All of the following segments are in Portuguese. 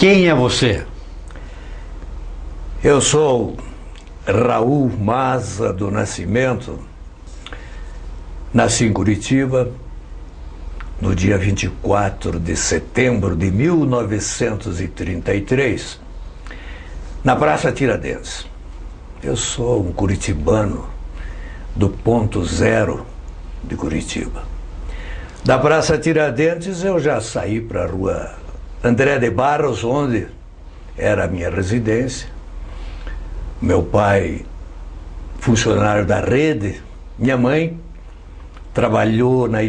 Quem é você? Eu sou Raul Maza do Nascimento. Nasci em Curitiba no dia 24 de setembro de 1933, na Praça Tiradentes. Eu sou um curitibano do ponto zero de Curitiba. Da Praça Tiradentes eu já saí para a Rua André de Barros, onde era a minha residência. Meu pai, funcionário da rede, minha mãe trabalhou na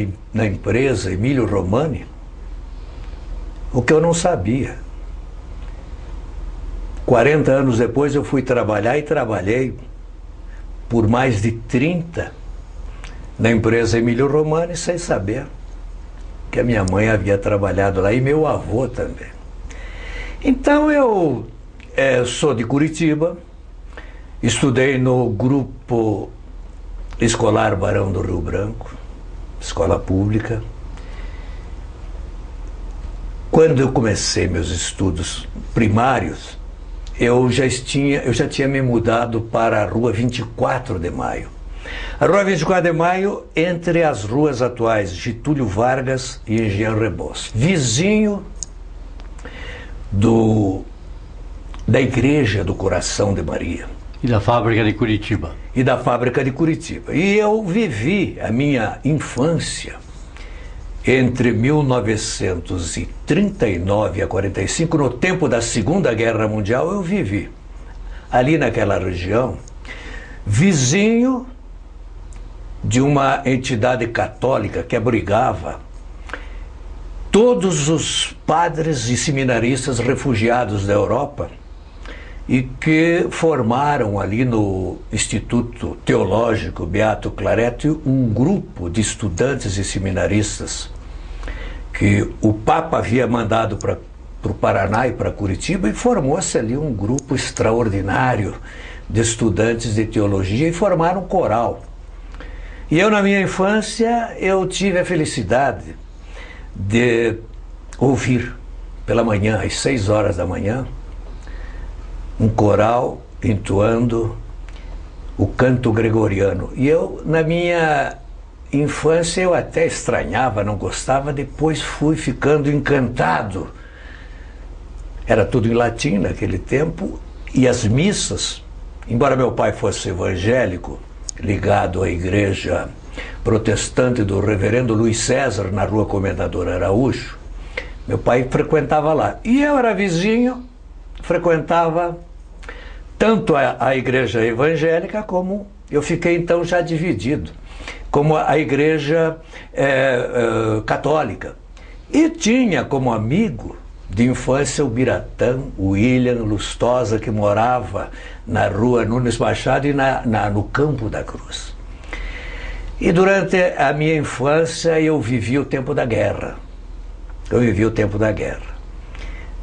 empresa Emílio Romani, o que eu não sabia. 40 anos depois eu fui trabalhar e trabalhei por mais de 30 na empresa Emílio Romani, sem saber que a minha mãe havia trabalhado lá e meu avô também. Então eu sou de Curitiba, estudei no grupo escolar Barão do Rio Branco, escola pública. Quando eu comecei meus estudos primários, eu já tinha me mudado para a Rua 24 de Maio. A Rua 24 de Maio, entre as ruas atuais Getúlio Vargas e Engenheiro Rebouças, vizinho da Igreja do Coração de Maria. E da Fábrica de Curitiba. E da Fábrica de Curitiba. E eu vivi a minha infância entre 1939 a 45, no tempo da Segunda Guerra Mundial, eu vivi ali naquela região, vizinho de uma entidade católica que abrigava todos os padres e seminaristas refugiados da Europa e que formaram ali no Instituto Teológico Beato Claret um grupo de estudantes e seminaristas que o Papa havia mandado para o Paraná e para Curitiba, e formou-se ali um grupo extraordinário de estudantes de teologia e formaram um coral. E eu, na minha infância, eu tive a felicidade de ouvir pela manhã, às 6 horas da manhã, um coral entoando o canto gregoriano. E eu, na minha infância, eu até estranhava, não gostava, depois fui ficando encantado. Era tudo em latim naquele tempo, e as missas, embora meu pai fosse evangélico, ligado à igreja protestante do reverendo Luiz César, na Rua Comendador Araújo, meu pai frequentava lá. E eu era vizinho, frequentava tanto a igreja evangélica, como eu fiquei então já dividido, como a igreja católica. E tinha como amigo de infância o Biratã, o William Lustosa, que morava na Rua Nunes Machado e no Campo da Cruz. E durante a minha infância eu vivi o tempo da guerra. Eu vivi o tempo da guerra.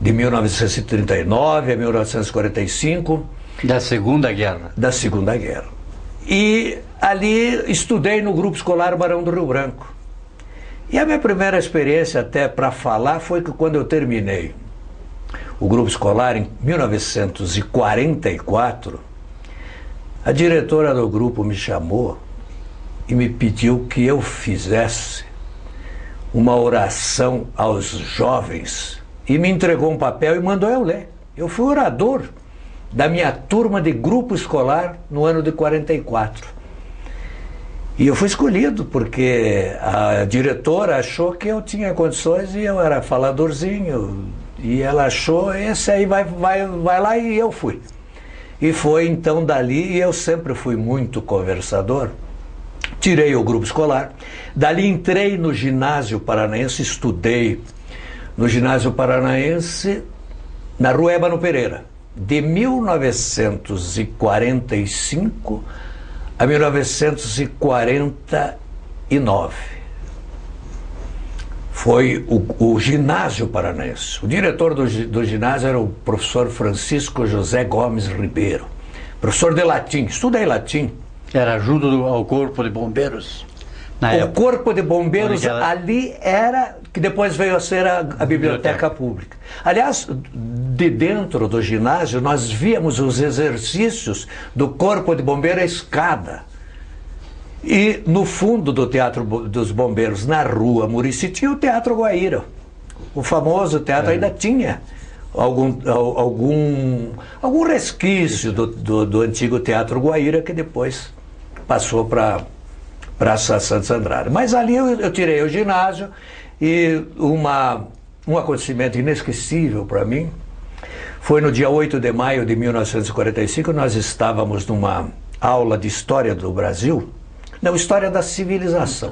De 1939 a 1945. Da Segunda Guerra. Da Segunda Guerra. E ali estudei no Grupo Escolar Barão do Rio Branco. E a minha primeira experiência, até para falar, foi que quando eu terminei o grupo escolar em 1944, a diretora do grupo me chamou e me pediu que eu fizesse uma oração aos jovens e me entregou um papel e mandou eu ler. Eu fui orador da minha turma de grupo escolar no ano de 44. E eu fui escolhido porque a diretora achou que eu tinha condições e eu era faladorzinho. E ela achou, esse aí vai lá, e eu fui. E foi então dali, e eu sempre fui muito conversador. Tirei o grupo escolar. Dali entrei no Ginásio Paranaense, estudei no Ginásio Paranaense, na Rua Ébano Pereira, de 1945 a 1949. Foi o Ginásio Paranaense. O diretor do ginásio era o professor Francisco José Gomes Ribeiro, professor de latim. Estudei latim. Era junto ao Corpo de Bombeiros? Na época. O Corpo de Bombeiros ali era que depois veio a ser a biblioteca pública. Aliás, de dentro do ginásio, nós víamos os exercícios do Corpo de Bombeiro à escada. E no fundo do Teatro dos Bombeiros, na rua Murici, tinha o Teatro Guaíra. O famoso teatro ainda tinha algum resquício do antigo Teatro Guaíra, que depois passou para Praça Santos Andrade. Mas ali eu tirei o ginásio e um acontecimento inesquecível para mim foi no dia 8 de maio de 1945, nós estávamos numa aula de História do Brasil, não, História da Civilização.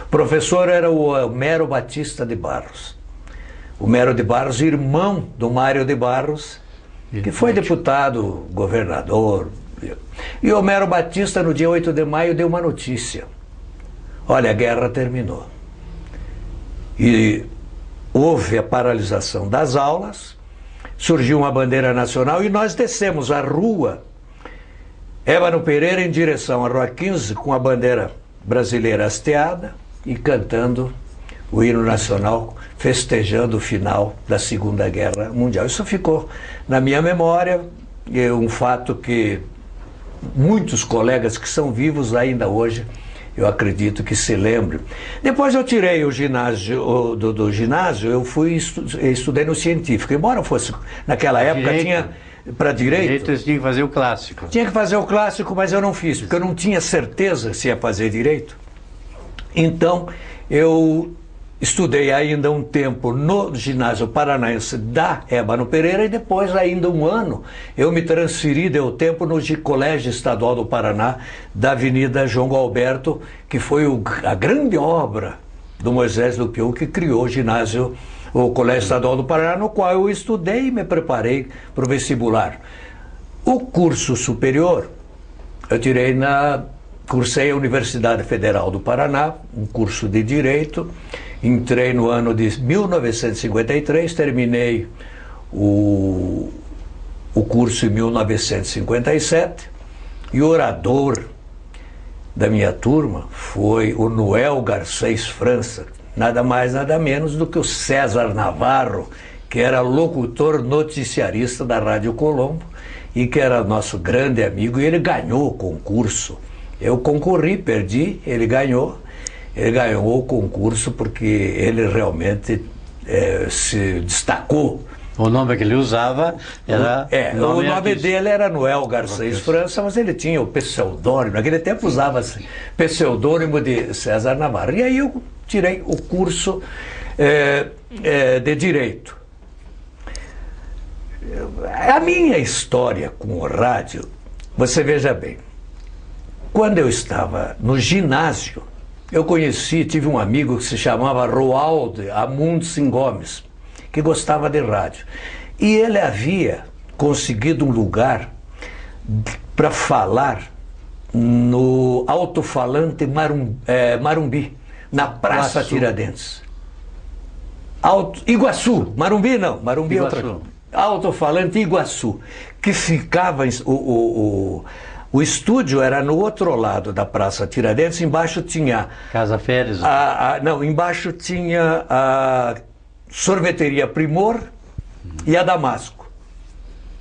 O professor era o Homero Batista de Barros. O Homero de Barros, irmão do Mário de Barros, que foi deputado, governador. E o Homero Batista, no dia 8 de maio, deu uma notícia. Olha, a guerra terminou. E houve a paralisação das aulas, surgiu uma bandeira nacional e nós descemos a rua Ébano Pereira em direção à Rua 15, com a bandeira brasileira hasteada e cantando o hino nacional, festejando o final da Segunda Guerra Mundial. Isso ficou na minha memória, é um fato que muitos colegas que são vivos ainda hoje, eu acredito que se lembrem. Depois eu tirei o ginásio, do ginásio, eu estudei no científico. Embora fosse, naquela época, tinha... Para direito, você tinha que fazer o clássico. Tinha que fazer o clássico, mas eu não fiz, porque eu não tinha certeza se ia fazer direito. Então, eu estudei ainda um tempo no ginásio paranaense da Ébano Pereira e depois, ainda um ano, eu me transferi, deu tempo, no Colégio Estadual do Paraná, da Avenida João Gualberto, que foi a grande obra do Moisés Lupion, que criou o Colégio Estadual do Paraná, no qual eu estudei e me preparei para o vestibular. O curso superior, eu cursei a Universidade Federal do Paraná, um curso de Direito, entrei no ano de 1953, terminei o curso em 1957, e o orador da minha turma foi o Noel Garcês França, nada mais, nada menos do que o César Navarro, que era locutor noticiarista da Rádio Colombo e que era nosso grande amigo, e ele ganhou o concurso. Eu concorri, perdi, ele ganhou o concurso porque ele realmente se destacou. O nome que ele usava era... o nome dele era Noel Garcês França, mas ele tinha o pseudônimo, naquele tempo usava-se pseudônimo de César Navarro. E aí eu tirei o curso de Direito. A minha história com o rádio, você veja bem, quando eu estava no ginásio, eu tive um amigo que se chamava Roaldo Amundsen Gomes, que gostava de rádio. E ele havia conseguido um lugar para falar no alto-falante Marumbi, na Praça Tiradentes. Iguaçu, Marumbi não, Marumbi é outra coisa. Alto-falante Iguaçu, que ficava... O estúdio era no outro lado da Praça Tiradentes, embaixo tinha... Casa Férez? Não, embaixo tinha a Sorveteria Primor e a Damasco,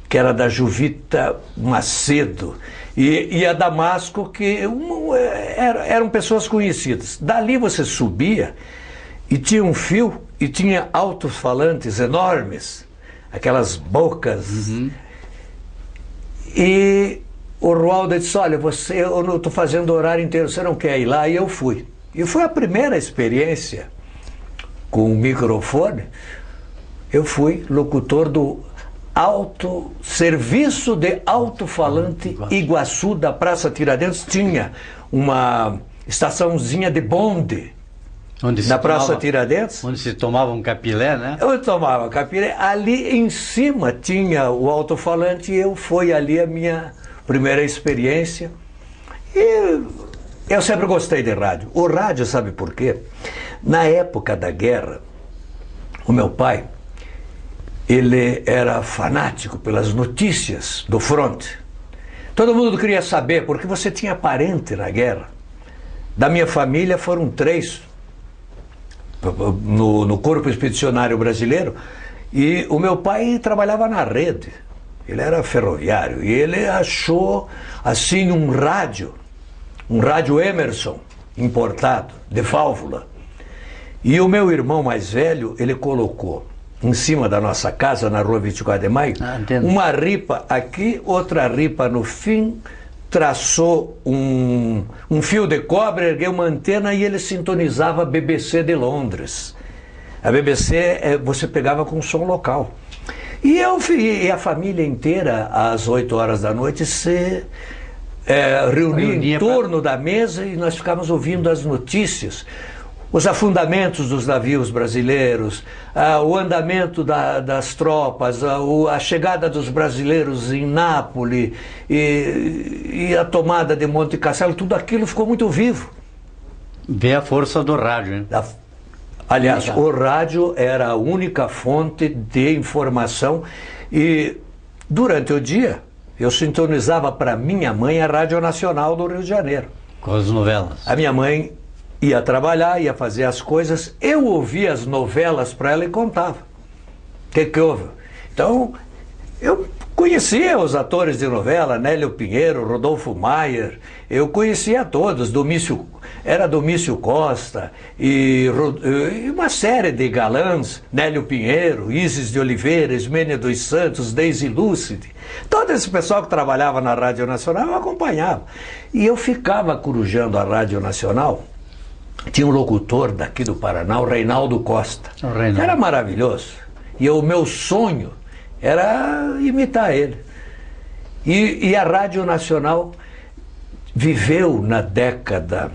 que era da Juvita Macedo. E a Damasco, que eram pessoas conhecidas. Dali você subia e tinha um fio e tinha alto-falantes enormes, aquelas bocas. Uhum. E o Roaldo disse, olha, eu não estou fazendo o horário inteiro, você não quer ir lá? E eu fui. E foi a primeira experiência com o microfone. Eu fui locutor do Serviço de Alto-Falante Iguaçu, da Praça Tiradentes. Tinha uma estaçãozinha de bonde na Praça Tiradentes. Onde se tomava um capilé, né? Eu tomava capilé. Ali em cima tinha o alto-falante e foi ali a minha primeira experiência. E eu sempre gostei de rádio. O rádio, sabe por quê? Na época da guerra, o meu pai, ele era fanático pelas notícias do fronte. Todo mundo queria saber, porque você tinha parente na guerra. Da minha família foram 3 no Corpo Expedicionário Brasileiro, e o meu pai trabalhava na rede, ele era ferroviário, e ele achou assim um rádio Emerson importado, de válvula. E o meu irmão mais velho, ele colocou em cima da nossa casa, na rua 24 de Maio, uma ripa aqui, outra ripa no fim, traçou um fio de cobre, ergueu uma antena e ele sintonizava a BBC de Londres. A BBC você pegava com som local. E a família inteira, às 8 horas da noite, se reunia em torno da mesa e nós ficávamos ouvindo as notícias. Os afundamentos dos navios brasileiros, o andamento das tropas, a chegada dos brasileiros em Nápoles e a tomada de Monte Castelo, tudo aquilo ficou muito vivo. Vê a força do rádio, hein? Aliás, o rádio era a única fonte de informação e durante o dia eu sintonizava para minha mãe a Rádio Nacional do Rio de Janeiro. Com as novelas. A minha mãe ia trabalhar, ia fazer as coisas, eu ouvia as novelas para ela e contava. O que houve? Então, eu conhecia os atores de novela, Nélio Pinheiro, Rodolfo Maier, eu conhecia todos, era Domício Costa, e uma série de galãs, Nélio Pinheiro, Isis de Oliveira, Ismênia dos Santos, Deise Lúcide. Todo esse pessoal que trabalhava na Rádio Nacional eu acompanhava. E eu ficava corujando a Rádio Nacional. Tinha um locutor daqui do Paraná, o Reinaldo Costa. Era maravilhoso. E o meu sonho era imitar ele. E a Rádio Nacional viveu na década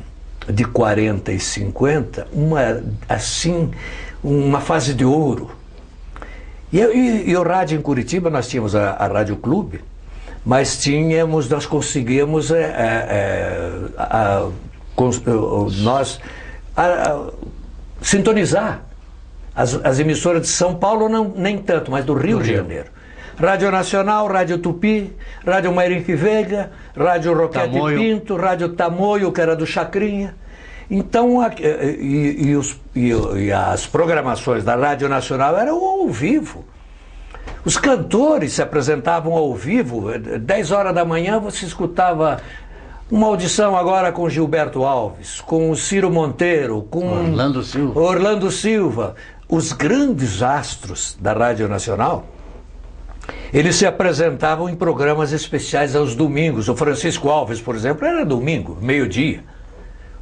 de 40 e 50 uma fase de ouro. E o rádio em Curitiba, nós tínhamos a Rádio Clube, mas nós conseguimos sintonizar as emissoras de São Paulo, nem tanto, mas do Rio de Janeiro. Rádio Nacional, Rádio Tupi, Rádio Mairique Veiga, Rádio Roquete Tamoio. Pinto, Rádio Tamoio, que era do Chacrinha. Então, as programações da Rádio Nacional eram ao vivo. Os cantores se apresentavam ao vivo. 10 horas da manhã você escutava uma audição agora com Gilberto Alves, com Ciro Monteiro, com Orlando Silva. Os grandes astros da Rádio Nacional, eles se apresentavam em programas especiais aos domingos. O Francisco Alves, por exemplo, era domingo, meio-dia.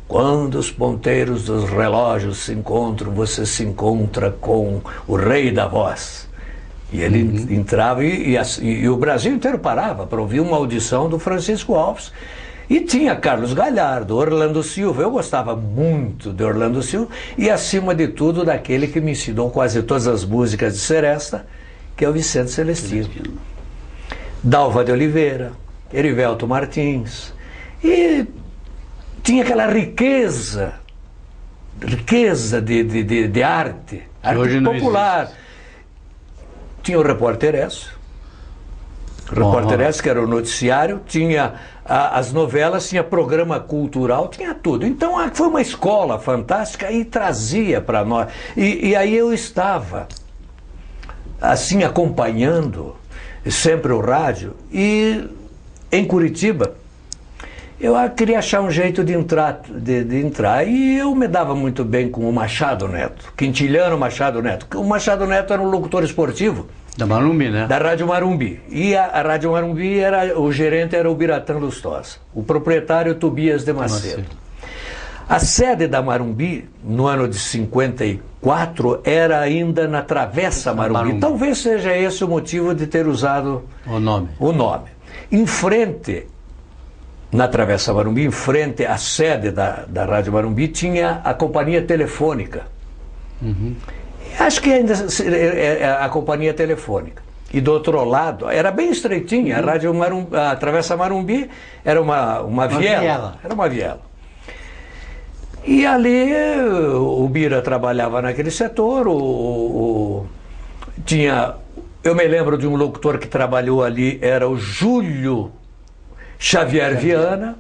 Quando os ponteiros dos relógios se encontram, você se encontra com o rei da voz. E ele entrava e o Brasil inteiro parava para ouvir uma audição do Francisco Alves. E tinha Carlos Galhardo, Orlando Silva. Eu gostava muito de Orlando Silva e, acima de tudo, daquele que me ensinou quase todas as músicas de Seresta, que é o Vicente Celestino. Dalva de Oliveira, Erivelto Martins. E tinha aquela riqueza de arte popular. Tinha o Repórter S. Que era o noticiário, tinha as novelas, tinha programa cultural, tinha tudo. Então foi uma escola fantástica e trazia para nós. E aí eu estava assim acompanhando sempre o rádio, e em Curitiba eu queria achar um jeito de entrar, e eu me dava muito bem com o Machado Neto, Quintiliano Machado Neto. O Machado Neto era um locutor esportivo da Marumbi, né? Da Rádio Marumbi. E a Rádio Marumbi, o gerente era o Biratã Lustosa, o proprietário Tobias de Macedo. A sede da Marumbi, no ano de 54, era ainda na Travessa Marumbi. Talvez seja esse o motivo de ter usado o nome. Em frente, na Travessa Marumbi, em frente à sede da Rádio Marumbi, tinha a Companhia Telefônica. Acho que ainda é a Companhia Telefônica. E do outro lado, era bem estreitinha, a Travessa Marumbi era uma viela. Era uma viela. E ali o Bira trabalhava naquele setor, eu me lembro de um locutor que trabalhou ali, era o Júlio Xavier Viana,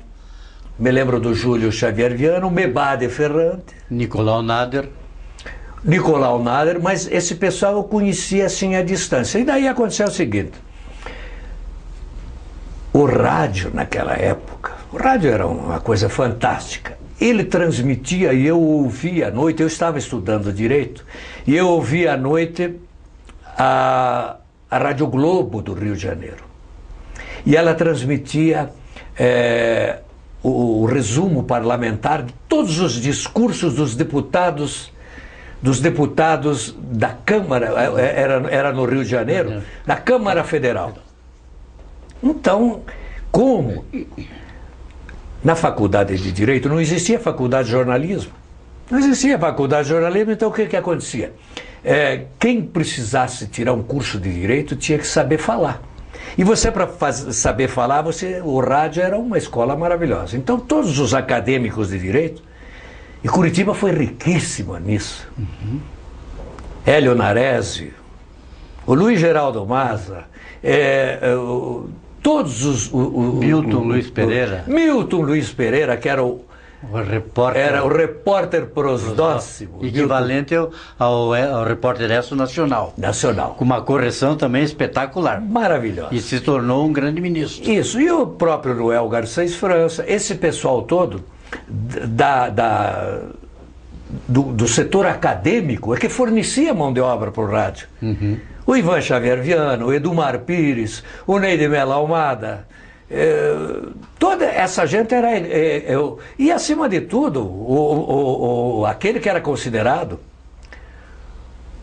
me lembro do Júlio Xavier Viana, o Mebade Ferrante, Nicolau Nader, Nicolau Nader, mas esse pessoal eu conhecia assim à distância. E daí aconteceu o seguinte: o rádio naquela época, o rádio era uma coisa fantástica. Ele transmitia e eu ouvia à noite, eu estava estudando direito, e eu ouvia à noite a Rádio Globo do Rio de Janeiro. E ela transmitia o resumo parlamentar de todos os discursos dos deputados da Câmara, era no Rio de Janeiro, da Câmara Federal. Então, como na faculdade de Direito não existia faculdade de jornalismo, não existia faculdade de jornalismo, então o que acontecia? Quem precisasse tirar um curso de Direito tinha que saber falar. E você, para saber falar, o rádio era uma escola maravilhosa. Então, todos os acadêmicos de Direito, e Curitiba foi riquíssima nisso. Hélio Naresi, o Luiz Geraldo Maza, todos os... Milton Luiz Pereira. Milton Luiz Pereira, que era o repórter prosdóximo. Equivalente ao repórter Exo Nacional. Nacional. Com uma correção também espetacular. Maravilhosa. E se tornou um grande ministro. Isso, e o próprio Noel Garcês França, esse pessoal todo do setor acadêmico é que fornecia mão de obra para o rádio. O Ivan Xavier Viana, o Edumar Pires, o Neide Mello Almada, toda essa gente era... e acima de tudo, aquele que era considerado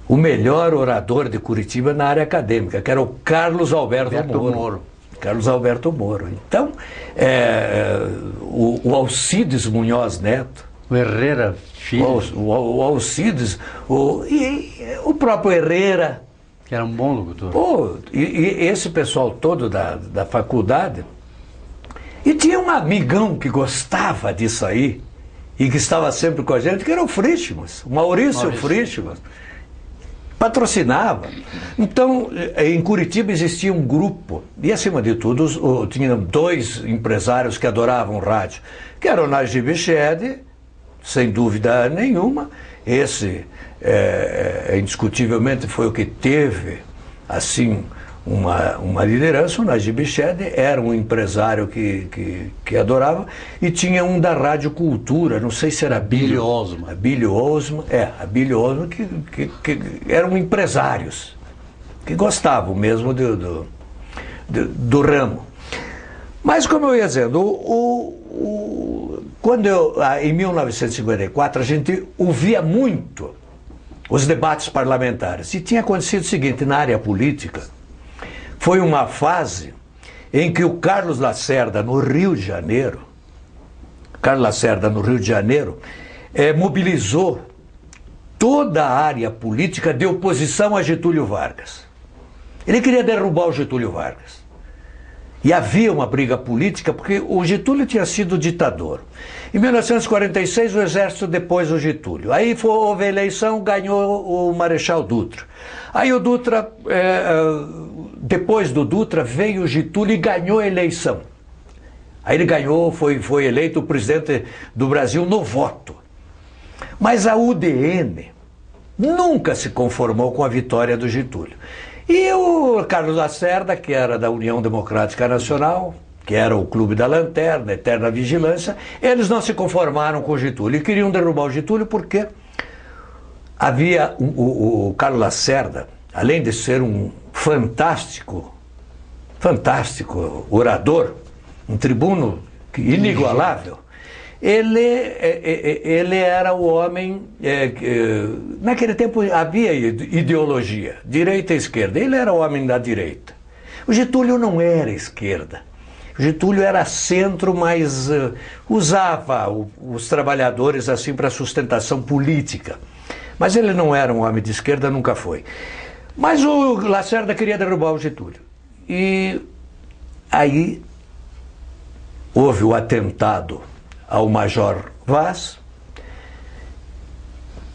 o melhor orador de Curitiba na área acadêmica, que era o Carlos Alberto Moro. Carlos Alberto Moro. Então, o Alcides Munhoz Neto, o Herrera Filho, o Alcides, o próprio Herrera, que era um bom locutor. E esse pessoal todo da faculdade. E tinha um amigão que gostava disso aí, e que estava sempre com a gente, que era o Frischmann, o Maurício Frischmann. Patrocinava. Então, em Curitiba existia um grupo, e acima de tudo, tinham dois empresários que adoravam rádio, que era o Najib Bichedi, sem dúvida nenhuma. Esse, indiscutivelmente, foi o que teve, assim, uma liderança. O Najib Bichedi era um empresário que adorava, e tinha um da Rádio Cultura, não sei se era Billy Osman. A Billy Osman, que eram empresários, que gostavam mesmo do ramo. Mas, como eu ia dizendo, em 1954, a gente ouvia muito os debates parlamentares. E tinha acontecido o seguinte: na área política, foi uma fase em que o Carlos Lacerda, no Rio de Janeiro, mobilizou toda a área política de oposição a Getúlio Vargas. Ele queria derrubar o Getúlio Vargas. E havia uma briga política, porque o Getúlio tinha sido ditador. Em 1946, o Exército depôs o Getúlio. Aí houve a eleição, ganhou o Marechal Dutra. Aí o Dutra, depois do Dutra, veio o Getúlio e ganhou a eleição. Aí ele ganhou, foi eleito o presidente do Brasil no voto. Mas a UDN nunca se conformou com a vitória do Getúlio. E o Carlos Lacerda, que era da União Democrática Nacional, que era o Clube da Lanterna, Eterna Vigilância, eles não se conformaram com o Getúlio e queriam derrubar o Getúlio porque havia o Carlos Lacerda, além de ser um fantástico orador, um tribuno inigualável, ele era o homem... naquele tempo havia ideologia, direita e esquerda. Ele era o homem da direita. O Getúlio não era esquerda. O Getúlio era centro, mas usava os trabalhadores assim para sustentação política. Mas ele não era um homem de esquerda, nunca foi. Mas o Lacerda queria derrubar o Getúlio. E aí houve o atentado ao Major Vaz.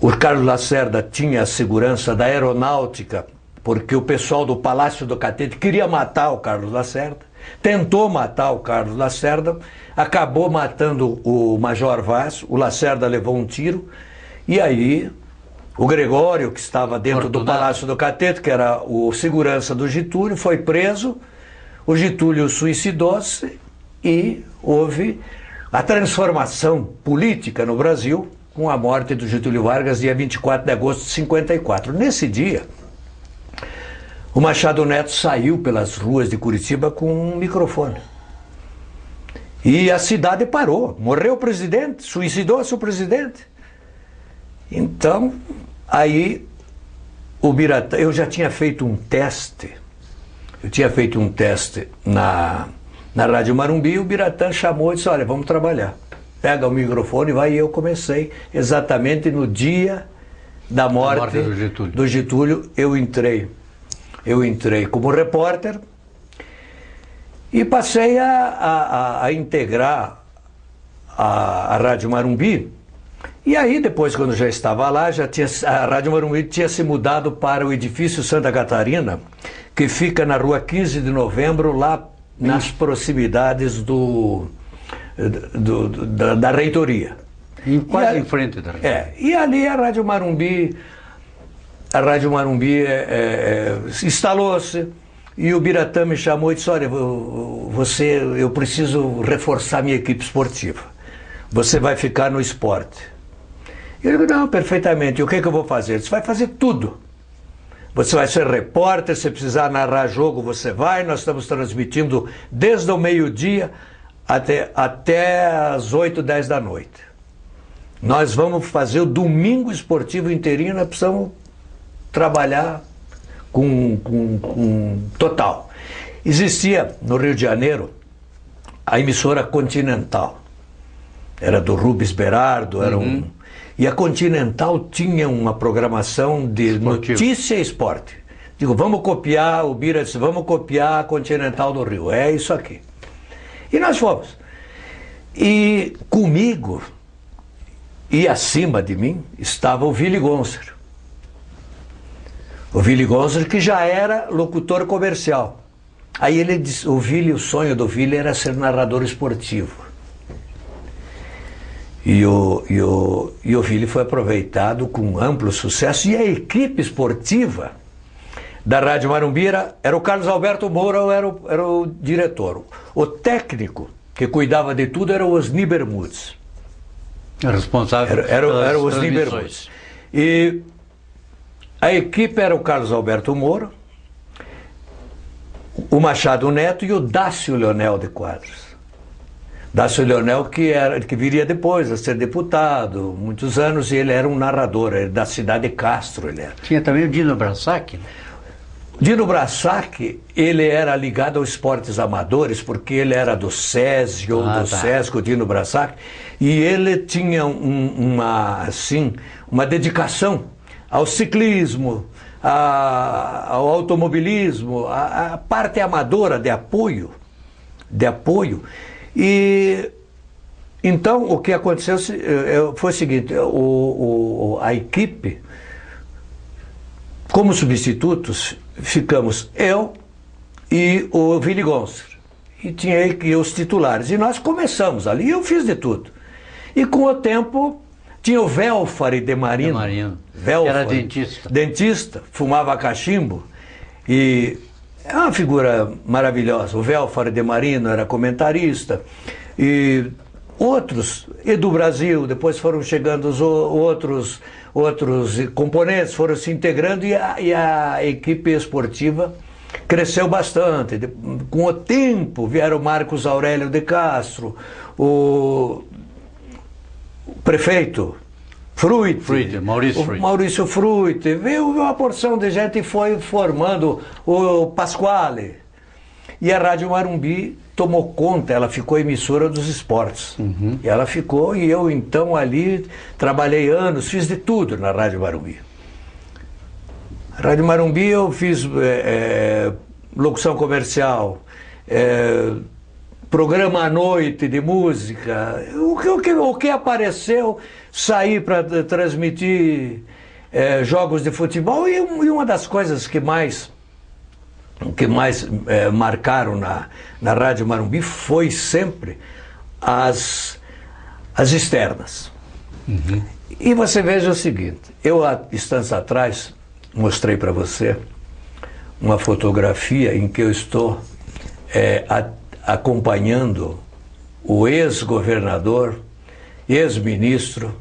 O Carlos Lacerda tinha a segurança da aeronáutica, porque o pessoal do Palácio do Catete queria matar o Carlos Lacerda, tentou matar o Carlos Lacerda, acabou matando o Major Vaz. O Lacerda levou um tiro, e aí O Gregório, que estava dentro do Fortunato. Palácio do Catete, que era o segurança do Getúlio, foi preso. O Getúlio suicidou-se e houve a transformação política no Brasil com a morte do Getúlio Vargas, dia 24 de agosto de 54. Nesse dia, o Machado Neto saiu pelas ruas de Curitiba com um microfone. E a cidade parou. Morreu o presidente, suicidou-se o presidente. Então, aí, o Biratã, eu já tinha feito um teste. Eu tinha feito um teste na Rádio Marumbi, e o Biratã chamou e disse, olha, vamos trabalhar. Pega o microfone e vai. E eu comecei exatamente no dia da morte do Getúlio. Eu entrei como repórter e passei a integrar a Rádio Marumbi. E aí, depois, quando já estava lá, a Rádio Marumbi tinha se mudado para o edifício Santa Catarina, que fica na rua 15 de novembro, lá nas proximidades da reitoria. Quase em frente da reitoria. E ali a Rádio Marumbi instalou-se, e o Biratã me chamou e disse, olha, eu preciso reforçar minha equipe esportiva. Você vai ficar no esporte. Eu digo, não, perfeitamente. E o que eu vou fazer? Você vai fazer tudo. Você vai ser repórter, se precisar narrar jogo, você vai. Nós estamos transmitindo desde o meio-dia até as 8, 10 da noite. Nós vamos fazer o domingo esportivo inteirinho, nós precisamos trabalhar com total. Existia no Rio de Janeiro a emissora Continental. Era do Rubens Berardo, e a Continental tinha uma programação de notícia e esporte. Digo, vamos copiar, o Bira disse, vamos copiar a Continental do Rio. É isso aqui. E nós fomos. E comigo, e acima de mim, estava o Willy Gonzer. O Willy Gonzer, que já era locutor comercial. Aí ele disse, o sonho do Willy era ser narrador esportivo. E o Willy foi aproveitado com amplo sucesso. E a equipe esportiva da Rádio Marumbi era o Carlos Alberto Moura, era o diretor. O técnico que cuidava de tudo era o Osni Bermudes. Responsável era o Osni Bermudes. E a equipe era o Carlos Alberto Moura, o Machado Neto e o Dácio Leonel de Quadros. Dácio Leonel, que viria depois a ser deputado, muitos anos, e ele era um narrador, da cidade de Castro. Ele era. Tinha também o Dino Brassac. Dino Brassac, ele era ligado aos esportes amadores, porque ele era do SESI ou do SESC, o Dino Brassac, e ele tinha uma dedicação ao ciclismo, ao automobilismo, a parte amadora de apoio. E então o que aconteceu foi o seguinte, a equipe, como substitutos, ficamos eu e o Willy Gonzer, e tinha e os titulares, e nós começamos ali, eu fiz de tudo. E com o tempo tinha o Velfari de Marino. Era dentista, fumava cachimbo, e é uma figura maravilhosa. O Velfari de Marino era comentarista, e outros, Edu Brasil, depois foram chegando os outros componentes, foram se integrando, e a equipe esportiva cresceu bastante. Com o tempo vieram Marcos Aurélio de Castro, o prefeito Maurício Fruit, veio uma porção de gente e foi formando o Pasquale. E a Rádio Marumbi tomou conta, ela ficou emissora dos esportes. E ela ficou, e eu então ali trabalhei anos, fiz de tudo na Rádio Marumbi. Na Rádio Marumbi eu fiz locução comercial, programa à noite de música, o que apareceu, saí para transmitir jogos de futebol, e uma das coisas que mais marcaram na Rádio Marumbi foi sempre as externas. E você veja o seguinte, eu há instantes atrás mostrei para você uma fotografia em que eu estou acompanhando o ex-governador, ex-ministro,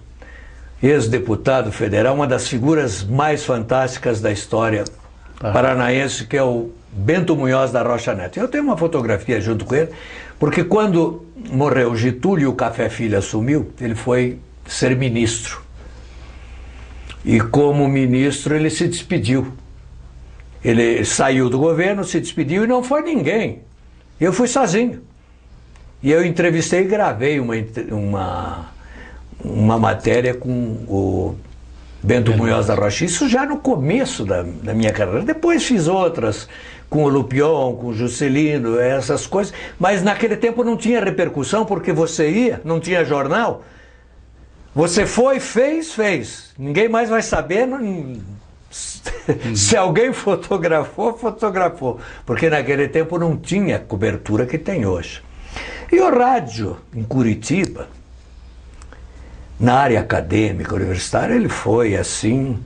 ex-deputado federal, uma das figuras mais fantásticas da história paranaense, que é o Bento Munhoz da Rocha Neto. Eu tenho uma fotografia junto com ele, porque quando morreu Getúlio e o Café Filho assumiu, ele foi ser ministro. E como ministro ele se despediu. Ele saiu do governo, se despediu e não foi ninguém. Eu fui sozinho. E eu entrevistei e gravei uma matéria com o Bento Munhoz da Rocha. Isso já no começo da minha carreira. Depois fiz outras com o Lupion, com o Juscelino, essas coisas. Mas naquele tempo não tinha repercussão, porque você ia, não tinha jornal. Você foi, fez. Ninguém mais vai saber. Se alguém fotografou, fotografou. Porque naquele tempo não tinha a cobertura que tem hoje. E o rádio em Curitiba, na área acadêmica, universitária, ele foi assim,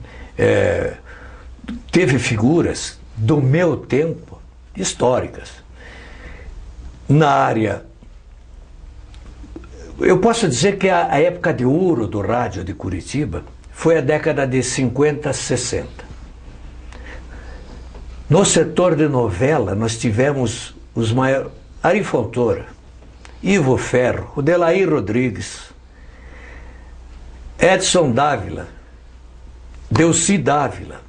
teve figuras do meu tempo, históricas. Na área, eu posso dizer que a época de ouro do rádio de Curitiba foi a década de 50, 60. No setor de novela, nós tivemos os maiores, Ari Fontoura, Ivo Ferro, o Delair Rodrigues, Edson Dávila, Delcy Dávila,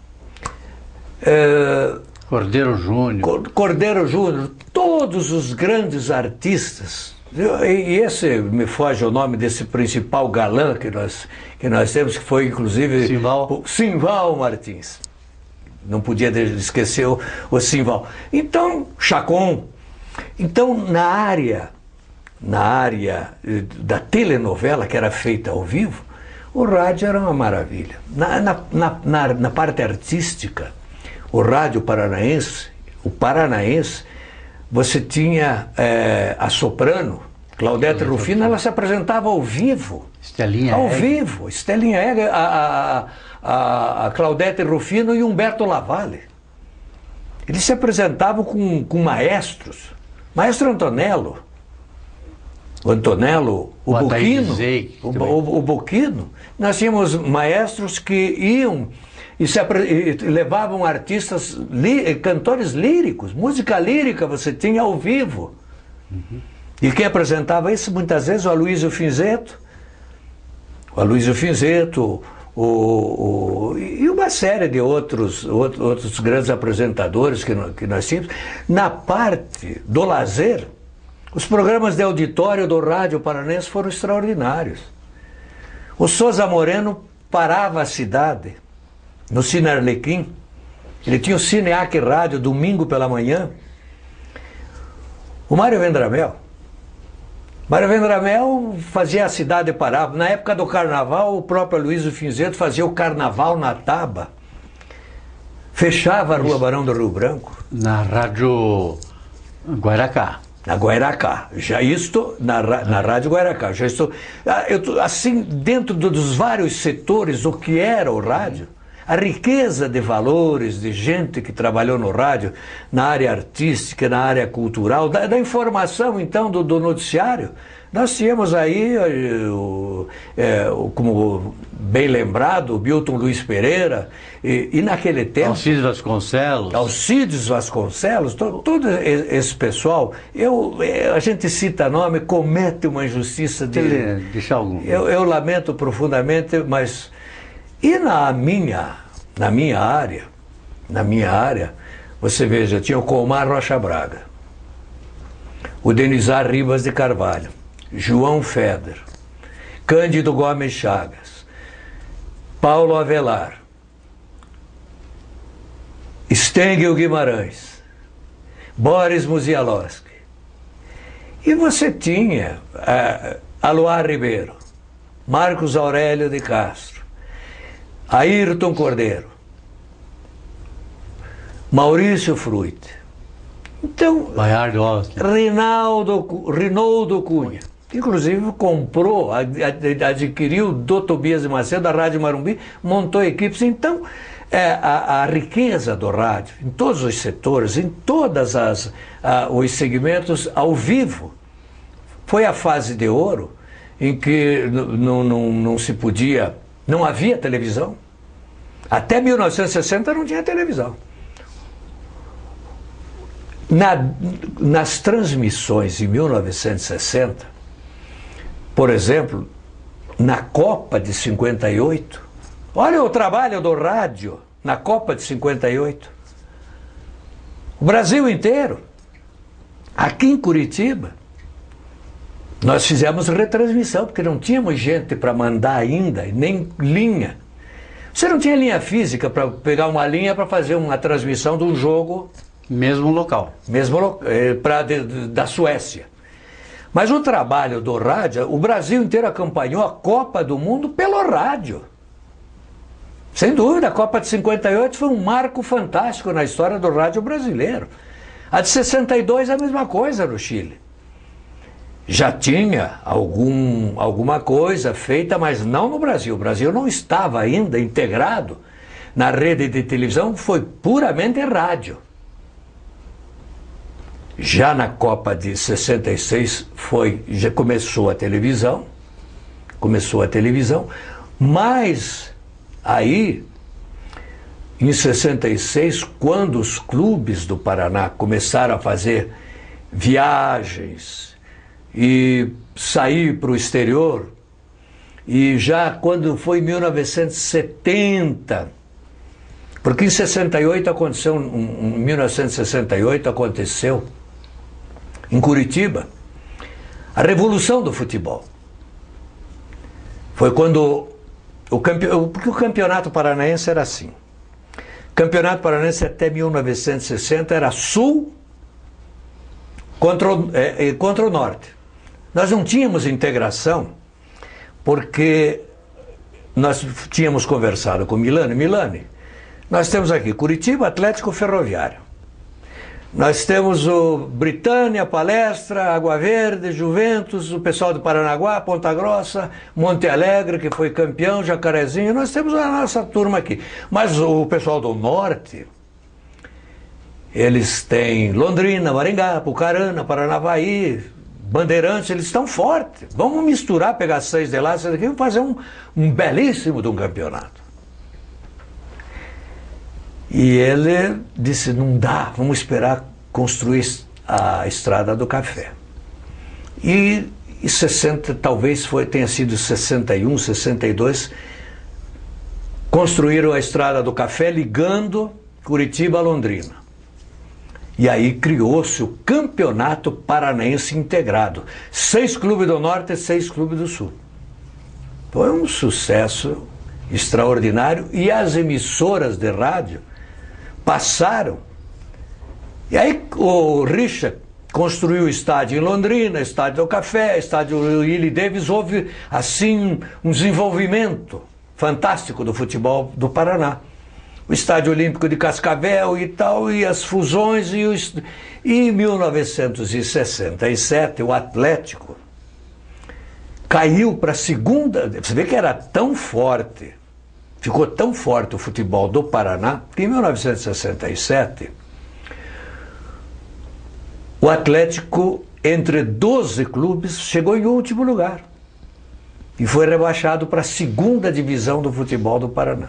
Cordeiro Júnior, todos os grandes artistas. E esse, me foge o nome desse principal galã que nós temos, que foi inclusive Simval Martins. Não podia esquecer o Simval. Então, Chacon. Então, na área da telenovela, que era feita ao vivo, o rádio era uma maravilha. Na parte artística, o rádio paranaense, você tinha a soprano, Claudete Rufino, ela se apresentava ao vivo. Vivo. Estelinha Egger, a Claudete Rufino e Humberto Lavalle. Eles se apresentavam com maestros. Maestro Antonello. O Antonello, o Boquino. O Boquino. Nós tínhamos maestros que iam e levavam artistas, cantores líricos, música lírica você tinha ao vivo. Uhum. E quem apresentava isso muitas vezes o Aloysio Finzetto, e uma série de outros grandes apresentadores que nós tínhamos. Na parte do lazer, os programas de auditório do rádio paranaense foram extraordinários. O Souza Moreno parava a cidade no Cine Arlequim. Ele tinha o Cineac Rádio domingo pela manhã. O Mário Vendramel fazia a cidade parar. Na época do carnaval, o próprio Aloysio Finzetto fazia o carnaval na Taba. Fechava a Rua Barão do Rio Branco. Na Rádio Guairacá. Na Guairacá. Já estou na Rádio Guairacá. Já estou assim, dentro dos vários setores do que era o rádio. A riqueza de valores, de gente que trabalhou no rádio, na área artística, na área cultural, da informação, então, do noticiário. Nós tínhamos aí, como bem lembrado, o Milton Luiz Pereira, e naquele tempo... Alcides Vasconcelos, todo esse pessoal, a gente cita nome, comete uma injustiça Deixa algum. Eu lamento profundamente, mas... E na minha área, você veja, tinha o Comar Rocha Braga, o Denizar Ribas de Carvalho, João Feder, Cândido Gomes Chagas, Paulo Avelar, Stengel Guimarães, Boris Muzialowski. E você tinha Aloar Ribeiro, Marcos Aurélio de Castro, Ayrton Cordeiro, Maurício Fruit. Então, Baiardo Austin. Rinaldo Cunha. inclusive comprou, adquiriu do Tobias de Macedo, da Rádio Marumbi, montou equipes. Então, a riqueza do rádio, em todos os setores, em todos os segmentos, ao vivo, foi a fase de ouro em que não se podia, não havia televisão. Até 1960 não tinha televisão. Nas transmissões em 1960, por exemplo, na Copa de 58, olha o trabalho do rádio na Copa de 58. O Brasil inteiro, aqui em Curitiba, nós fizemos retransmissão, porque não tínhamos gente para mandar ainda, nem linha. Você não tinha linha física para pegar uma linha para fazer uma transmissão de um jogo. Mesmo local. Da Suécia. Mas o trabalho do rádio, o Brasil inteiro acompanhou a Copa do Mundo pelo rádio. Sem dúvida, a Copa de 58 foi um marco fantástico na história do rádio brasileiro. A de 62 é a mesma coisa no Chile. Já tinha alguma coisa feita, mas não no Brasil. O Brasil não estava ainda integrado na rede de televisão, foi puramente rádio. Já na Copa de 66 já começou a televisão, mas aí, em 66, quando os clubes do Paraná começaram a fazer viagens e sair para o exterior, e já quando foi em 1970, porque em 68 aconteceu, em 1968 aconteceu em Curitiba a revolução do futebol. Foi quando porque o Campeonato Paranaense era assim. O Campeonato Paranaense até 1960 era Sul contra o Norte. Nós não tínhamos integração, porque nós tínhamos conversado com Milani, nós temos aqui Curitiba, Atlético, Ferroviário. Nós temos o Britânia, Palestra, Água Verde, Juventus, o pessoal do Paranaguá, Ponta Grossa, Monte Alegre, que foi campeão, Jacarezinho. Nós temos a nossa turma aqui. Mas o pessoal do Norte, eles têm Londrina, Maringá, Pucarana, Paranavaí, Bandeirantes, eles estão fortes. Vamos misturar, pegar 6 de lá, 6 daqui, e fazer um belíssimo de um campeonato. E ele disse, não dá, vamos esperar construir a Estrada do Café. E 60, talvez tenha sido 61, 62, construíram a Estrada do Café ligando Curitiba a Londrina. E aí criou-se o Campeonato Paranaense Integrado. 6 clubes do Norte e 6 clubes do Sul. Foi um sucesso extraordinário e as emissoras de rádio passaram. E aí o Richard construiu o estádio em Londrina, estádio do Café, estádio Willie Davis. Houve assim um desenvolvimento fantástico do futebol do Paraná. O Estádio Olímpico de Cascavel e tal, e as fusões. E em 1967, o Atlético caiu para a segunda. Você vê que era tão forte, ficou tão forte o futebol do Paraná, que em 1967, o Atlético, entre 12 clubes, chegou em último lugar. E foi rebaixado para a segunda divisão do futebol do Paraná.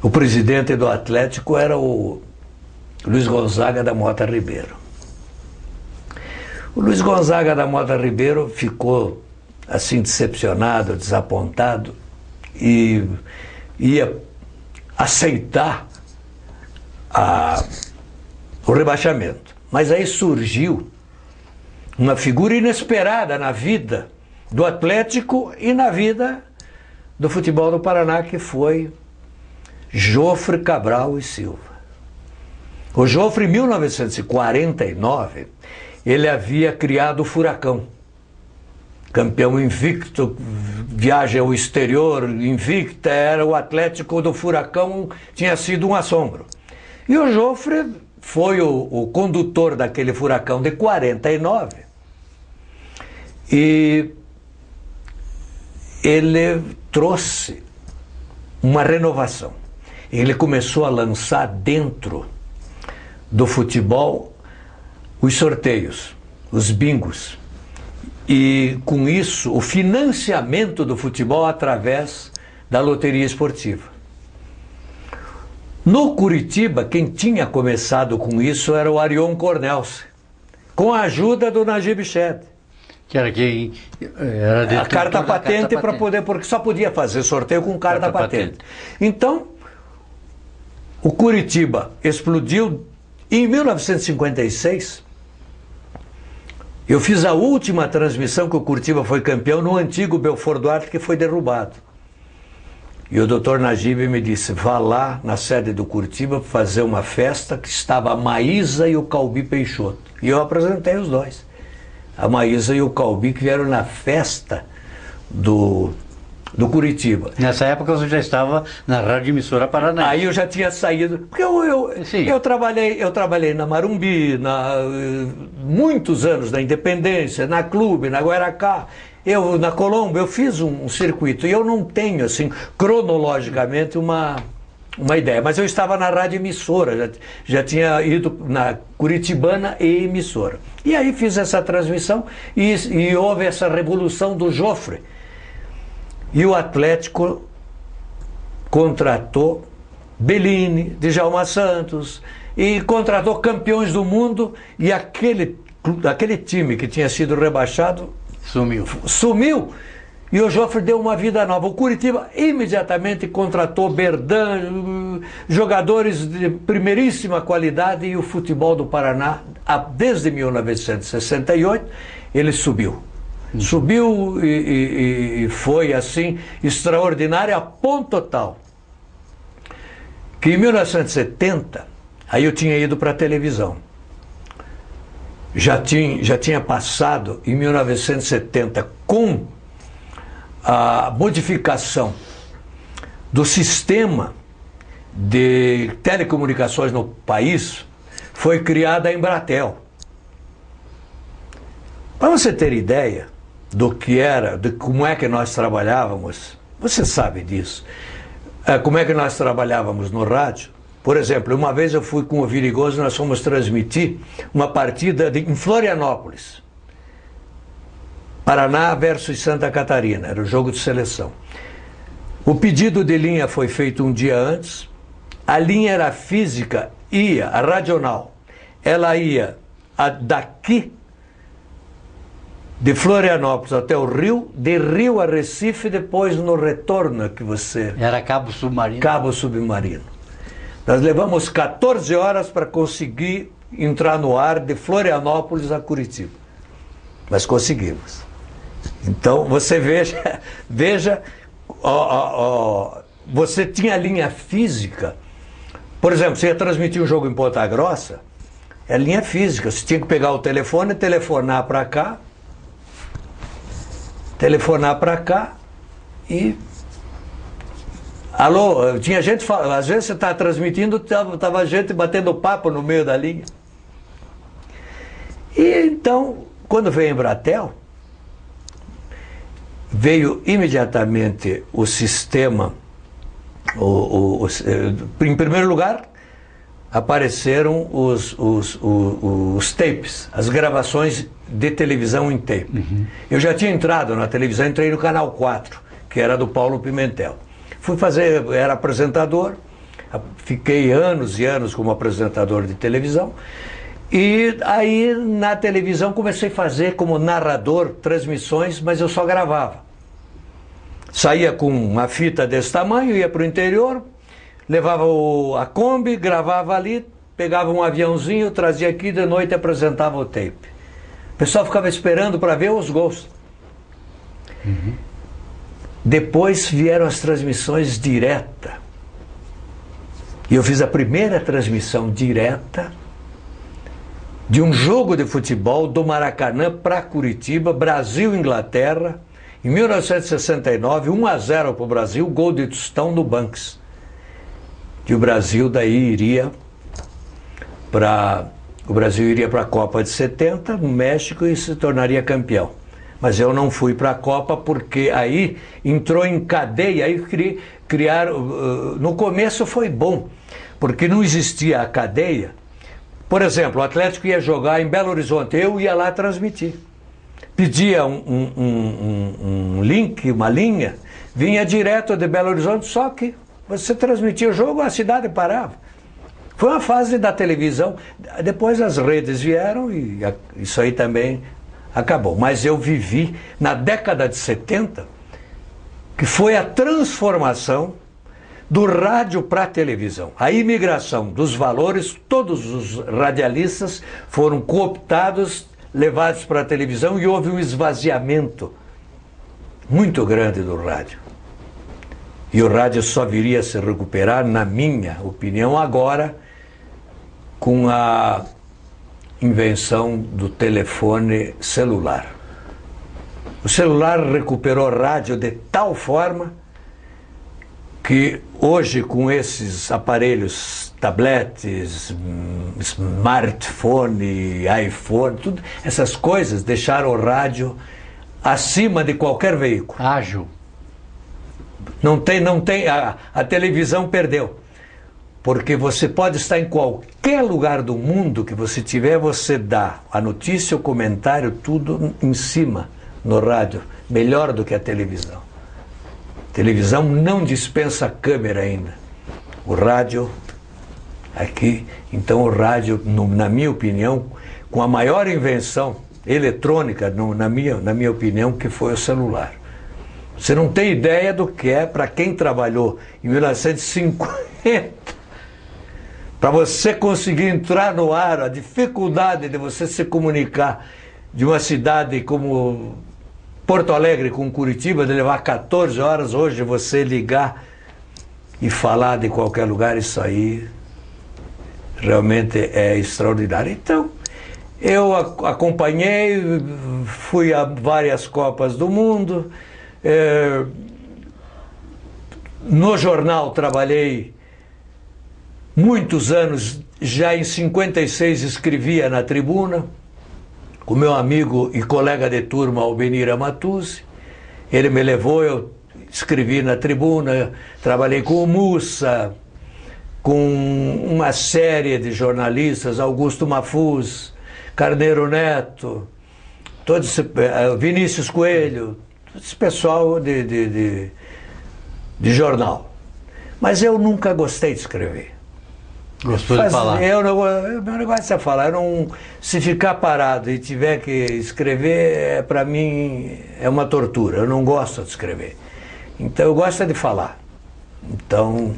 O presidente do Atlético era o Luiz Gonzaga da Mota Ribeiro. O Luiz Gonzaga da Mota Ribeiro ficou assim decepcionado, desapontado, e ia aceitar o rebaixamento. Mas aí surgiu uma figura inesperada na vida do Atlético e na vida do futebol do Paraná, que foi Jofre Cabral e Silva. O Jofre, em 1949, ele havia criado o Furacão. Campeão invicto, viagem ao exterior invicta, era o Atlético do Furacão, tinha sido um assombro. E o Jofre foi o condutor daquele Furacão de 49. E ele trouxe uma renovação. Ele começou a lançar dentro do futebol os sorteios, os bingos. E com isso, o financiamento do futebol através da loteria esportiva. No Curitiba, quem tinha começado com isso era o Arion Cornelsen, com a ajuda do Najib Shed. Que era quem era a carta patente para poder, porque só podia fazer sorteio com carta patente. Então, o Curitiba explodiu. Em 1956, eu fiz a última transmissão que o Curitiba foi campeão no antigo Belfort Duarte, que foi derrubado. E o doutor Najib me disse, vá lá na sede do Curitiba fazer uma festa que estava a Maísa e o Calbi Peixoto. E eu apresentei os dois. A Maísa e o Calbi que vieram na festa do Curitiba. Nessa época você já estava na Rádio Emissora Paraná. Aí eu já tinha saído, porque eu trabalhei na Marumbi, muitos anos na Independência, na Clube, na Guaracá, na Colombo, eu fiz um circuito, e eu não tenho, assim, cronologicamente uma ideia, mas eu estava na Rádio Emissora, já tinha ido na Curitibana e Emissora. E aí fiz essa transmissão e houve essa revolução do Joffre. E o Atlético contratou Bellini, Djalma Santos, e contratou campeões do mundo, e aquele time que tinha sido rebaixado sumiu. E o Joffre deu uma vida nova. O Curitiba imediatamente contratou Berdan, jogadores de primeiríssima qualidade, e o futebol do Paraná, desde 1968, ele subiu. Subiu e foi assim extraordinário, a ponto tal que em 1970 aí eu tinha ido para a televisão. Já tinha passado em 1970 com a modificação do sistema de telecomunicações no país, foi criada a Embratel. Para você ter ideia do que era, de como é que nós trabalhávamos, você sabe disso, como é que nós trabalhávamos no rádio. Por exemplo, uma vez eu fui com o Virigoso, nós fomos transmitir uma partida em Florianópolis, Paraná versus Santa Catarina, era o jogo de seleção. O pedido de linha foi feito um dia antes, a linha era física, a radional, ela ia daqui de Florianópolis até o Rio, de Rio a Recife, depois no retorno que você... Era cabo submarino. Cabo submarino. Nós levamos 14 horas para conseguir entrar no ar de Florianópolis a Curitiba. Mas conseguimos. Então, você veja, você tinha linha física. Por exemplo, você ia transmitir um jogo em Ponta Grossa, é linha física. Você tinha que pegar o telefone, telefonar para cá e... Alô, tinha gente, às vezes você está transmitindo, estava gente batendo papo no meio da linha. E então, quando veio a Embratel, veio imediatamente o sistema, em primeiro lugar, apareceram os tapes, as gravações de televisão em tape. Uhum. Eu já tinha entrado na televisão, entrei no Canal 4, que era do Paulo Pimentel. Fui fazer, era apresentador, fiquei anos e anos como apresentador de televisão, e aí na televisão comecei a fazer como narrador transmissões, mas eu só gravava. Saía com uma fita desse tamanho, ia para o interior, levava a Kombi, gravava ali, pegava um aviãozinho, trazia aqui, de noite apresentava o tape. O pessoal ficava esperando para ver os gols. Uhum. Depois vieram as transmissões diretas. E eu fiz a primeira transmissão direta de um jogo de futebol do Maracanã para Curitiba, Brasil-Inglaterra, em 1969, 1-0 para o Brasil, gol de Tostão no Banks. Que o Brasil daí iria para a Copa de 70, no México, e se tornaria campeão. Mas eu não fui para a Copa porque aí entrou em cadeia, aí criaram... No começo foi bom, porque não existia a cadeia. Por exemplo, o Atlético ia jogar em Belo Horizonte, eu ia lá transmitir. Pedia um link, uma linha, vinha direto de Belo Horizonte, só que você transmitia o jogo, a cidade parava. Foi uma fase da televisão. Depois as redes vieram e isso aí também acabou. Mas eu vivi na década de 70, que foi a transformação do rádio para a televisão. A imigração dos valores, todos os radialistas foram cooptados, levados para a televisão e houve um esvaziamento muito grande do rádio. E o rádio só viria a se recuperar, na minha opinião, agora com a invenção do telefone celular. O celular recuperou o rádio de tal forma que hoje, com esses aparelhos, tabletes, smartphone, iPhone, tudo, essas coisas deixaram o rádio acima de qualquer veículo. Ágil. Não tem, a televisão perdeu. Porque você pode estar em qualquer lugar do mundo que você tiver, você dá a notícia, o comentário, tudo em cima, no rádio. Melhor do que a televisão. A televisão não dispensa câmera ainda. O rádio, aqui, então o rádio, na minha opinião, com a maior invenção eletrônica, na minha opinião, que foi o celular. Você não tem ideia do que é para quem trabalhou em 1950. Para você conseguir entrar no ar, a dificuldade de você se comunicar de uma cidade como Porto Alegre com Curitiba, de levar 14 horas, hoje você ligar e falar de qualquer lugar, isso aí realmente é extraordinário. Então, eu acompanhei, fui a várias Copas do Mundo, no jornal trabalhei muitos anos, já em 56 escrevia na Tribuna, com meu amigo e colega de turma Albenir Amatuzzi. Ele me levou, eu escrevi na Tribuna, trabalhei com o Mussa, com uma série de jornalistas, Augusto Mafuz, Carneiro Neto, Vinícius Coelho, todo esse pessoal de jornal. Mas eu nunca gostei de escrever. Gostou de falar? Meu negócio é falar. Se ficar parado e tiver que escrever, para mim é uma tortura. Eu não gosto de escrever. Então eu gosto de falar. Então,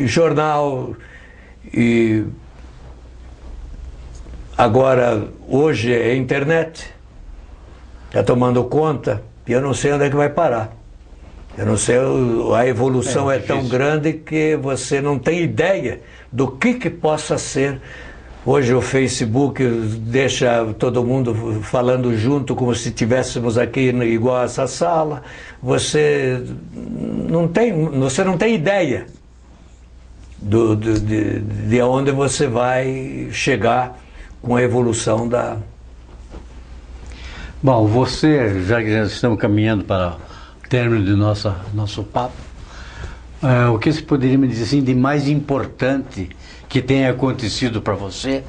jornal e agora, hoje é internet. Está tomando conta e eu não sei onde é que vai parar. Eu não sei, a evolução é tão grande que você não tem ideia do que possa ser. Hoje o Facebook deixa todo mundo falando junto, como se estivéssemos aqui igual a essa sala. Você não tem ideia de onde você vai chegar com a evolução da... Bom, você, já que já estamos caminhando para o término do nosso papo, o que você poderia me dizer assim, de mais importante que tenha acontecido para você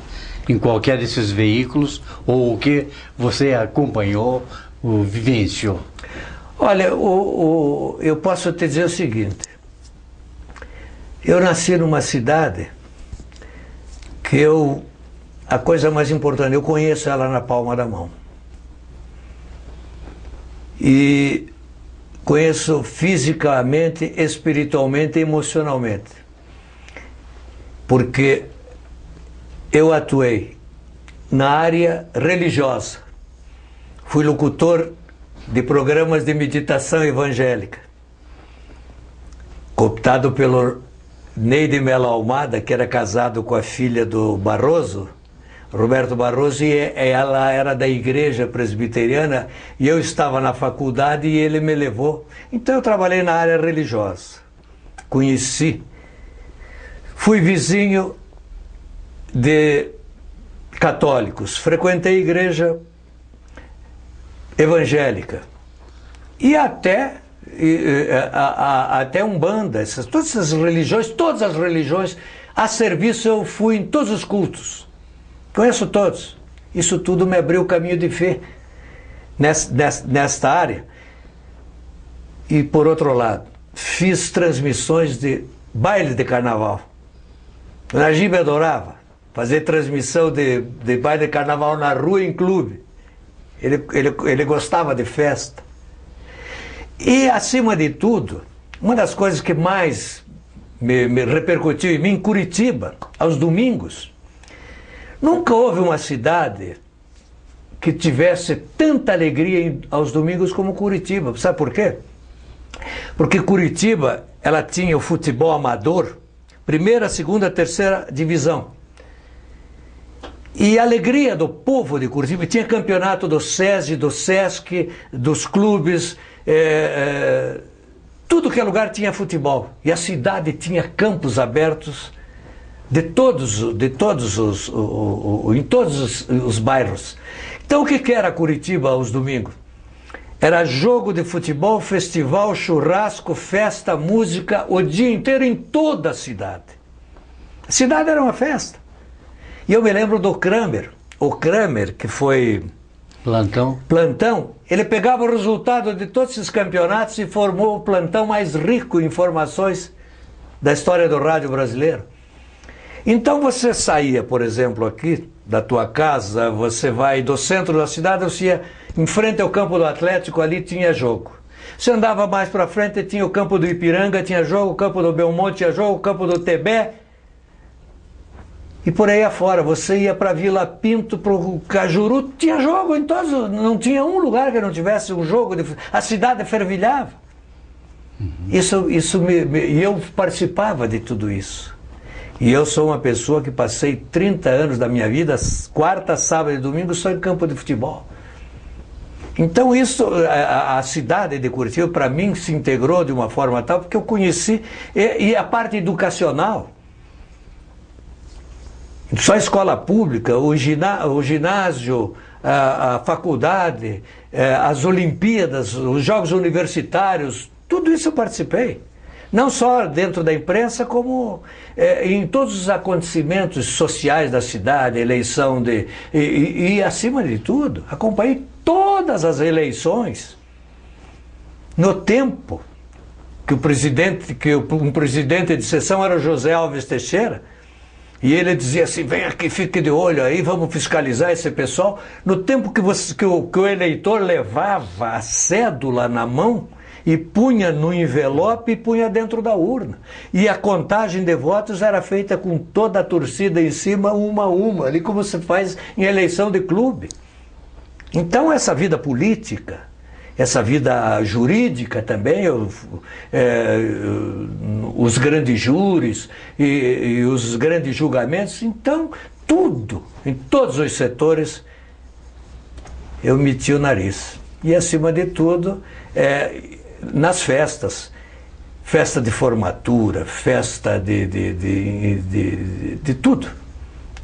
em qualquer desses veículos, ou o que você acompanhou, ou vivenciou? Olha, eu posso te dizer o seguinte: eu nasci numa cidade que a coisa mais importante, eu conheço ela na palma da mão. E conheço fisicamente, espiritualmente e emocionalmente. Porque eu atuei na área religiosa. Fui locutor de programas de meditação evangélica, cooptado pelo Neide Mello Almada, que era casado com a filha do Barroso, Roberto Barroso, e ela era da igreja presbiteriana, e eu estava na faculdade e ele me levou. Então eu trabalhei na área religiosa, conheci, fui vizinho de católicos, frequentei igreja evangélica e até Umbanda, todas as religiões a serviço. Eu fui em todos os cultos, conheço todos. Isso tudo me abriu o caminho de fé nesta área. E por outro lado, fiz transmissões de baile de carnaval. O Najib adorava fazer transmissão de baile de carnaval na rua, em clube. Ele gostava de festa. E, acima de tudo, uma das coisas que mais me repercutiu em mim, em Curitiba, aos domingos, nunca houve uma cidade que tivesse tanta alegria aos domingos como Curitiba. Sabe por quê? Porque Curitiba, ela tinha o futebol amador, primeira, segunda, terceira divisão. E a alegria do povo de Curitiba, tinha campeonato do SESI, do SESC, dos clubes, tudo que é lugar tinha futebol. E a cidade tinha campos abertos em todos os bairros. Então o que era Curitiba aos domingos? Era jogo de futebol, festival, churrasco, festa, música, o dia inteiro em toda a cidade. A cidade era uma festa. E eu me lembro do Kramer, o Kramer, que foi plantão, ele pegava o resultado de todos esses campeonatos e formou o plantão mais rico em informações da história do rádio brasileiro. Então você saía, por exemplo, aqui da tua casa, você vai do centro da cidade, você ia em frente ao campo do Atlético, ali tinha jogo. Você andava mais para frente, tinha o campo do Ipiranga, tinha jogo, o campo do Belmonte tinha jogo, o campo do Tebé. E por aí afora, você ia para Vila Pinto, para o Cajuru, tinha jogo em todos, não tinha um lugar que não tivesse um jogo, a cidade fervilhava. E eu participava de tudo isso. E eu sou uma pessoa que passei 30 anos da minha vida, quarta, sábado e domingo, só em campo de futebol. Então isso, a cidade de Curitiba, para mim, se integrou de uma forma tal, porque eu conheci, e a parte educacional, só a escola pública, o ginásio, a faculdade, as Olimpíadas, os Jogos Universitários, tudo isso eu participei. Não só dentro da imprensa, como em todos os acontecimentos sociais da cidade, eleição e acima de tudo, acompanhei todas as eleições no tempo que um presidente de sessão era o José Alves Teixeira. E ele dizia assim, vem aqui, fique de olho aí, vamos fiscalizar esse pessoal. No tempo que o eleitor levava a cédula na mão e punha no envelope e punha dentro da urna. E a contagem de votos era feita com toda a torcida em cima, uma a uma, ali como se faz em eleição de clube. Então essa vida política, essa vida jurídica também, os grandes júris e os grandes julgamentos, então tudo, em todos os setores, eu meti o nariz. E acima de tudo, nas festas, festa de formatura, festa de tudo.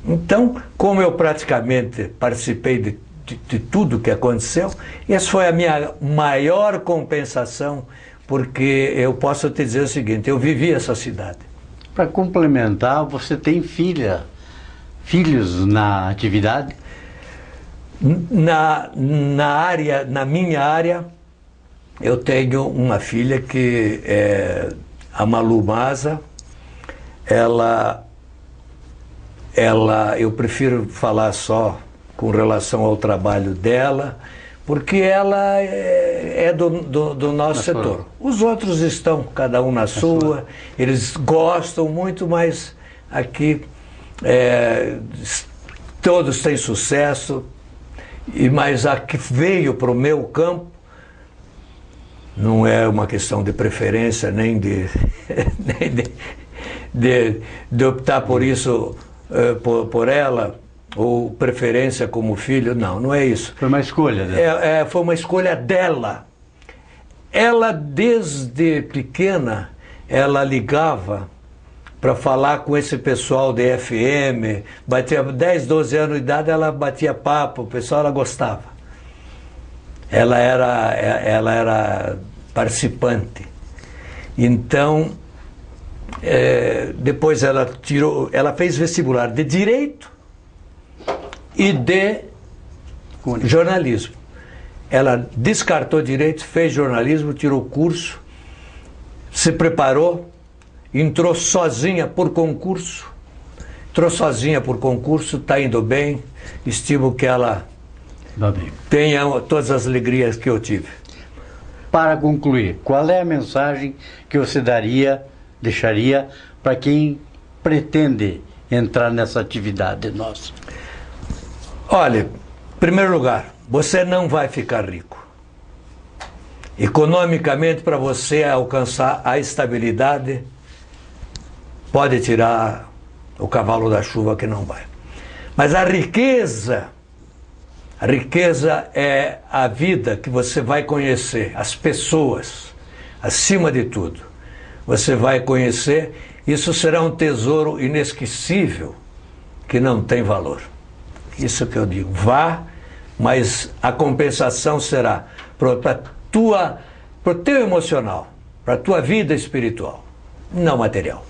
Então, como eu praticamente participei de tudo que aconteceu, essa foi a minha maior compensação, porque eu posso te dizer o seguinte, eu vivi essa cidade. Para complementar, você tem filhos na atividade? Na minha área, eu tenho uma filha que é a Malu Maza. Eu prefiro falar só com relação ao trabalho dela, porque ela é do nosso setor. Os outros estão, cada um na sua, eles gostam muito, mas aqui todos têm sucesso, mas a que veio para o meu campo não é uma questão de preferência, nem de optar por isso, por ela, ou preferência como filho, não é isso. Foi uma escolha dela. Foi uma escolha dela. Ela, desde pequena, ela ligava para falar com esse pessoal de FM, batia 10, 12 anos de idade, ela batia papo, o pessoal ela gostava. ela era participante. Então, depois ela fez vestibular de Direito e de jornalismo. Ela descartou Direito, fez jornalismo, tirou curso, se preparou, entrou sozinha por concurso, está indo bem, estimo que ela tenha todas as alegrias que eu tive. Para concluir, qual é a mensagem que você deixaria para quem pretende entrar nessa atividade nossa? Olha, em primeiro lugar, você não vai ficar rico. Economicamente, para você alcançar a estabilidade, pode tirar o cavalo da chuva que não vai. Mas a riqueza é a vida que você vai conhecer, as pessoas, acima de tudo. Você vai conhecer, isso será um tesouro inesquecível que não tem valor. Isso que eu digo, vá, mas a compensação será para o teu emocional, para a tua vida espiritual, não material.